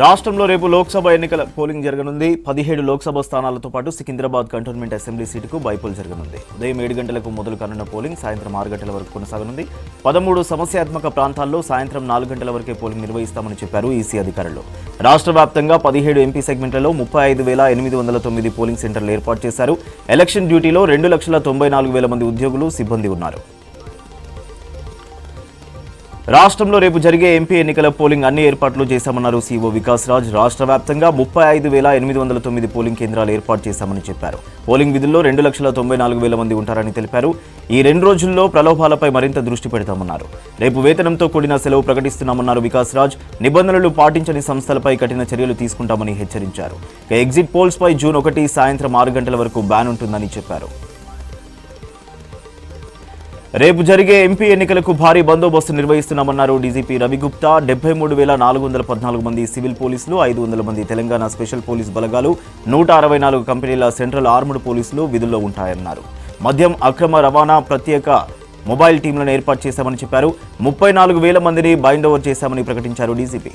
రాష్ట్రంలో రేపు లోక్సభ ఎన్నికల పోలింగ్ జరగనుంది. 17 లోక్సభ స్థానాలతో పాటు సికింద్రాబాద్ కంటోన్మెంట్ అసెంబ్లీ సీటుకు బైపోల్ జరగనుంది. ఉదయం 7 గంటలకు మొదలు కానున్న పోలింగ్ సాయంత్రం 6 గంటల వరకు కొనసాగనుంది. 13 సమస్యాత్మక ప్రాంతాల్లో సాయంత్రం 4 గంటల వరకే పోలింగ్ నిర్వహిస్తామని చెప్పారు ఈసీ అధికారులు. రాష్ట్ర వ్యాప్తంగా 17 ఎంపీ సెగ్మెంట్లలో 35,809 పోలింగ్ సెంటర్లు ఏర్పాటు చేశారు. ఎలక్షన్ డ్యూటీలో 2,94,000 మంది ఉద్యోగులు, సిబ్బంది ఉన్నారు. రాష్ట్రంలో రేపు జరిగే ఎంపీ ఎన్నికల పోలింగ్ అన్ని ఏర్పాట్లు చేశామన్నారు సీఓ వికాస్ రాజ్. రాష్ట్ర వ్యాప్తంగా 35,809 పోలింగ్ కేంద్రాలు ఏర్పాటు చేశామని చెప్పారు. పోలింగ్ విధుల్లో 2,94,000 మంది ఉంటారని తెలిపారు. ఈ 2 రోజుల్లో ప్రలోభాలపై మరింత దృష్టి పెడతామన్నారు. రేపు వేతనంతో కూడిన సెలవు ప్రకటిస్తున్నామన్నారు వికాస్ రాజ్. నిబంధనలు పాటించని సంస్థలపై కఠిన చర్యలు తీసుకుంటామని హెచ్చరించారు. ఎగ్జిట్ పోల్స్ పై జూన్ 1 సాయంత్రం 6 గంటల వరకు బ్యాన్ ఉంటుందని చెప్పారు. రేపు జరిగే ఎంపీ ఎన్నికలకు భారీ బందోబస్తు నిర్వహిస్తున్నామన్నారు డీజీపీ రవిగుప్తా. 73,414 మంది సివిల్ పోలీసులు, 500 మంది తెలంగాణ స్పెషల్ పోలీస్ బలగాలు, 164 కంపెనీల సెంట్రల్ ఆర్మ్డ్ పోలీసులు విధుల్లో ఉంటాయన్నారు. మద్యం అక్రమ రవాణా ప్రత్యేక మొబైల్ టీంలను ఏర్పాటు చేశామని చెప్పారు. 34,000 మందిని బైండ్ ఓవర్ చేశామని ప్రకటించారు డీజీపీ.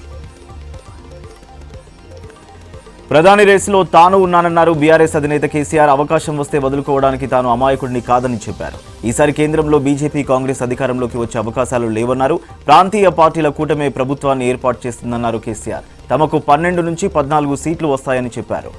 ప్రధాని రేసులో తాను ఉన్నానన్నారు బీఆర్ఎస్ అధినేత కేసీఆర్. అవకాశం వస్తే వదులుకోవడానికి తాను అమాయకుడిని కాదని చెప్పారు. ఈసారి కేంద్రంలో బీజేపీ, కాంగ్రెస్ అధికారంలోకి వచ్చే అవకాశాలు లేవన్నారు. ప్రాంతీయ పార్టీల కూటమే ప్రభుత్వాన్ని ఏర్పాటు చేస్తుందన్నారు కేసీఆర్. తమకు 12 నుంచి 14 సీట్లు వస్తాయని చెప్పారు.